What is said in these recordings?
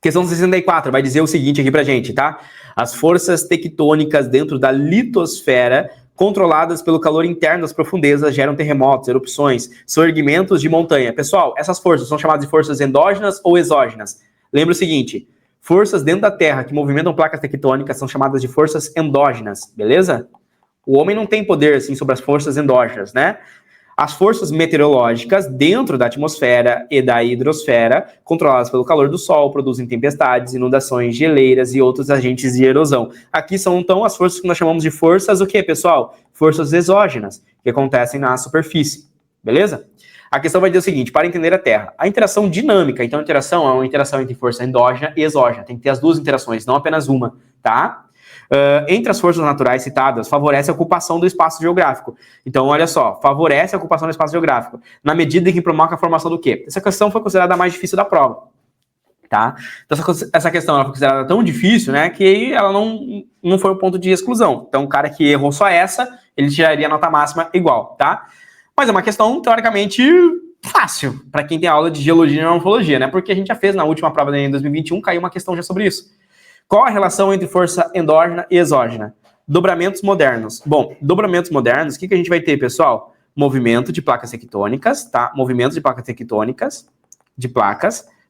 Questão 64 vai dizer o seguinte aqui pra gente, tá? As forças tectônicas dentro da litosfera, controladas pelo calor interno das profundezas, geram terremotos, erupções, soerguimentos de montanha. Pessoal, essas forças são chamadas de forças endógenas ou exógenas? Lembra o seguinte, forças dentro da Terra que movimentam placas tectônicas são chamadas de forças endógenas, beleza? O homem não tem poder, assim, sobre as forças endógenas, né? As forças meteorológicas dentro da atmosfera e da hidrosfera, controladas pelo calor do Sol, produzem tempestades, inundações, geleiras e outros agentes de erosão. Aqui são, então, as forças que nós chamamos de forças o quê, pessoal? Forças exógenas, que acontecem na superfície, beleza? A questão vai dizer o seguinte, para entender a Terra, a interação dinâmica, então a interação é uma interação entre força endógena e exógena, tem que ter as duas interações, não apenas uma, tá? Entre as forças naturais citadas, favorece a ocupação do espaço geográfico. Então, olha só, favorece a ocupação do espaço geográfico, na medida em que promove a formação do quê? Essa questão foi considerada a mais difícil da prova, tá? Então, essa questão ela foi considerada tão difícil, né, que ela não foi o ponto de exclusão. Então, o cara que errou só essa, ele tiraria a nota máxima igual, tá? Mas é uma questão, teoricamente, fácil, para quem tem aula de geologia e morfologia, né? Porque a gente já fez na última prova em 2021, caiu uma questão já sobre isso. Qual a relação entre força endógena e exógena? Dobramentos modernos. Bom, dobramentos modernos, o que a gente vai ter, pessoal? Movimento de placas tectônicas, tá? Movimento de placas tectônicas,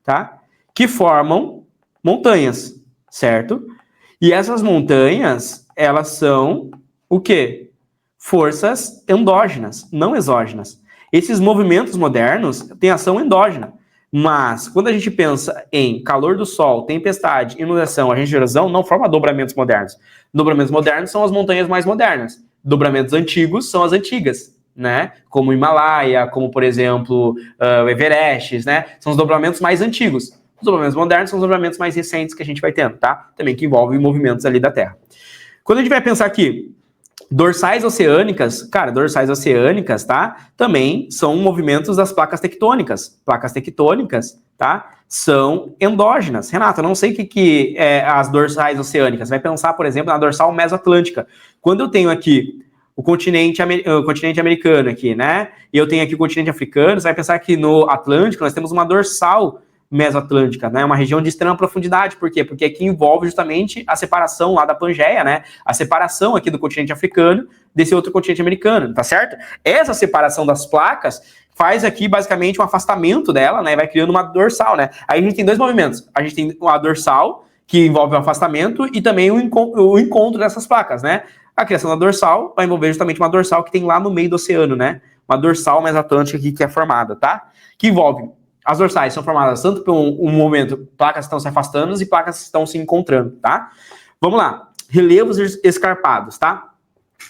tá? Que formam montanhas, certo? E essas montanhas, elas são o quê? Forças endógenas, não exógenas. Esses movimentos modernos têm ação endógena. Mas, quando a gente pensa em calor do Sol, tempestade, inundação, agente de erosão, não forma dobramentos modernos. Dobramentos modernos são as montanhas mais modernas. Dobramentos antigos são as antigas, né? Como o Himalaia, como, por exemplo, o Everest, né? São os dobramentos mais antigos. Os dobramentos modernos são os dobramentos mais recentes que a gente vai tendo, tá? Também que envolvem movimentos ali da Terra. Quando a gente vai pensar aqui, dorsais oceânicas, cara, dorsais oceânicas, tá? Também são movimentos das placas tectônicas. Placas tectônicas, tá? São endógenas. Renato, eu não sei o que é as dorsais oceânicas. Vai pensar, por exemplo, na dorsal mesoatlântica. Quando eu tenho aqui o continente americano aqui, né? E eu tenho aqui o continente africano, você vai pensar que no Atlântico nós temos uma dorsal mesoatlântica, né? Uma região de extrema profundidade. Por quê? Porque aqui envolve justamente a separação lá da Pangeia, né? A separação aqui do continente africano desse outro continente americano, tá certo? Essa separação das placas faz aqui basicamente um afastamento dela, né? Vai criando uma dorsal, né? Aí a gente tem dois movimentos. A gente tem a dorsal, que envolve o afastamento, e também o encontro dessas placas, né? A criação da dorsal vai envolver justamente uma dorsal que tem lá no meio do oceano, né? Uma dorsal mesoatlântica aqui que é formada, tá? Que envolve as dorsais são formadas tanto por um momento, placas estão se afastando e placas estão se encontrando, tá? Vamos lá. Relevos escarpados, tá?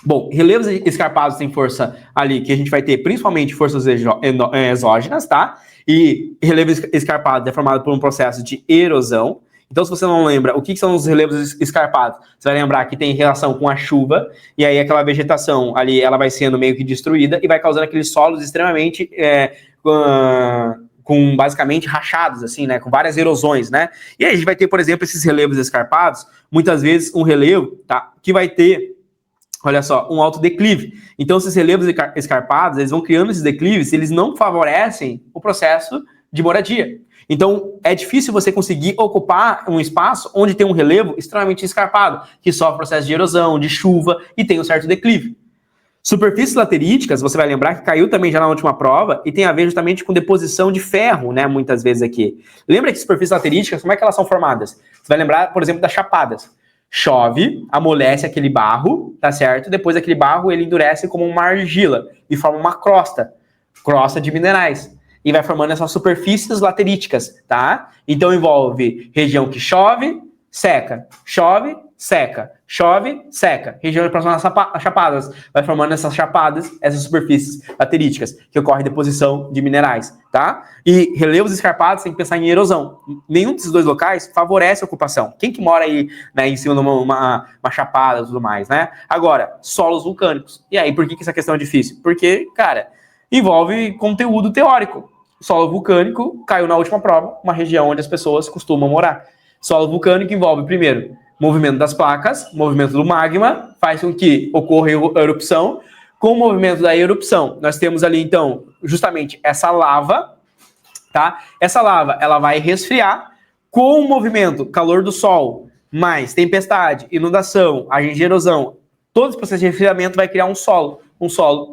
Bom, relevos escarpados têm força ali que a gente vai ter principalmente forças exógenas, tá? E relevo escarpado é formado por um processo de erosão. Então, se você não lembra, o que são os relevos escarpados? Você vai lembrar que tem relação com a chuva, e aí aquela vegetação ali, ela vai sendo meio que destruída e vai causando aqueles solos extremamente com basicamente rachados, assim, né, com várias erosões, né, e aí a gente vai ter, por exemplo, esses relevos escarpados, muitas vezes um relevo, tá, que vai ter, olha só, um alto declive. Então, esses relevos escarpados, eles vão criando esses declives, eles não favorecem o processo de moradia. Então, é difícil você conseguir ocupar um espaço onde tem um relevo extremamente escarpado, que sofre processo de erosão, de chuva e tem um certo declive. Superfícies lateríticas, você vai lembrar que caiu também já na última prova e tem a ver justamente com deposição de ferro, né, muitas vezes aqui. Lembra que superfícies lateríticas, como é que elas são formadas? Você vai lembrar, por exemplo, das chapadas. Chove, amolece aquele barro, tá certo? Depois aquele barro, ele endurece como uma argila e forma uma crosta de minerais. E vai formando essas superfícies lateríticas, tá? Então envolve região que chove, seca, chove, seca, chove, seca. Região próxima às chapadas, vai formando essas chapadas, essas superfícies lateríticas, que ocorre deposição de minerais, tá? E relevos escarpados, tem que pensar em erosão. Nenhum desses dois locais favorece a ocupação. Quem que mora aí, né, em cima de uma chapada e tudo mais, né? Agora, solos vulcânicos. E aí, por que essa questão é difícil? Porque, cara, envolve conteúdo teórico. Solo vulcânico caiu na última prova, uma região onde as pessoas costumam morar. Solo vulcânico envolve, primeiro, movimento das placas, movimento do magma, faz com que ocorra a erupção. Com o movimento da erupção, nós temos ali, então, justamente essa lava, tá? Essa lava, ela vai resfriar. Com o movimento, calor do sol, mais tempestade, inundação, agente de erosão, todo esse processo de resfriamento vai criar um solo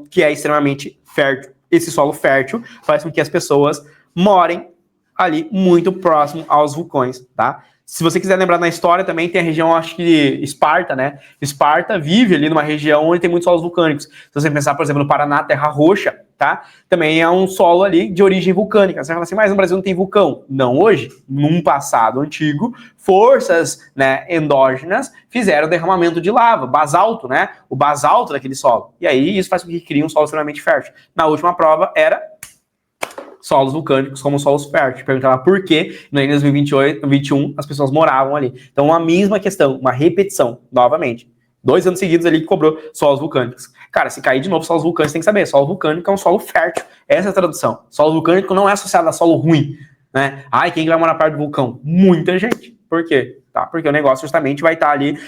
que é extremamente fértil. Esse solo fértil faz com que as pessoas morem ali muito próximo aos vulcões, tá? Se você quiser lembrar na história, também tem a região, acho que Esparta, né? Esparta vive ali numa região onde tem muitos solos vulcânicos. Se você pensar, por exemplo, no Paraná, Terra Roxa, tá? Também é um solo ali de origem vulcânica. Você fala assim, mas no Brasil não tem vulcão. Não hoje, num passado antigo, forças, né, endógenas fizeram derramamento de lava, basalto, né? O basalto daquele solo. E aí isso faz com que crie um solo extremamente fértil. Na última prova era solos vulcânicos como solos férteis. Perguntava por que em 2021 as pessoas moravam ali. Então, a mesma questão, uma repetição, novamente. 2 anos seguidos ali que cobrou solos vulcânicos. Cara, se cair de novo solos vulcânicos, tem que saber, solo vulcânico é um solo fértil. Essa é a tradução. Solo vulcânico não é associado a solo ruim, né? Ai, quem vai morar perto do vulcão? Muita gente. Por quê? Tá? Porque o negócio justamente vai estar ali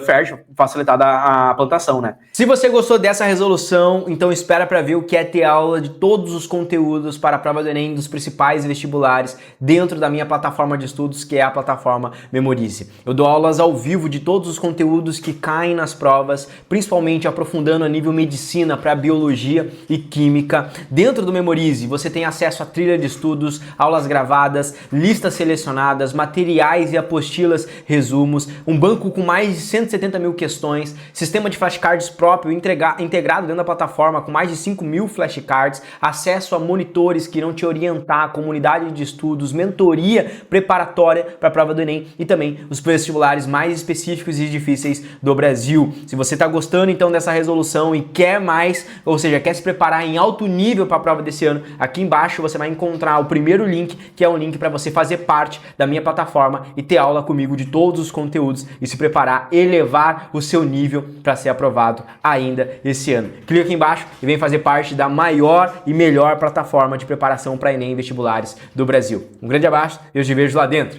fértil, facilitada a plantação, né? Se você gostou dessa resolução, então espera para ver o que é ter aula de todos os conteúdos para a prova do Enem dos principais vestibulares dentro da minha plataforma de estudos, que é a plataforma Memorize. Eu dou aulas ao vivo de todos os conteúdos que caem nas provas, principalmente aprofundando a nível medicina para biologia e química. Dentro do Memorize, você tem acesso a trilha de estudos, aulas gravadas, listas selecionadas, materiais e apostilas, resumos, um banco com mais de 170 mil questões, sistema de flashcards próprio integrado dentro da plataforma com mais de 5 mil flashcards, acesso a monitores que irão te orientar, comunidade de estudos, mentoria preparatória para a prova do Enem e também os vestibulares mais específicos e difíceis do Brasil. Se você está gostando então dessa resolução e quer mais, ou seja, quer se preparar em alto nível para a prova desse ano, aqui embaixo você vai encontrar o primeiro link, que é um link para você fazer parte da minha plataforma e ter aula comigo de todos os conteúdos e se preparar, elevar o seu nível para ser aprovado ainda esse ano. Clica aqui embaixo e vem fazer parte da maior e melhor plataforma de preparação para Enem e vestibulares do Brasil. Um grande abraço e eu te vejo lá dentro.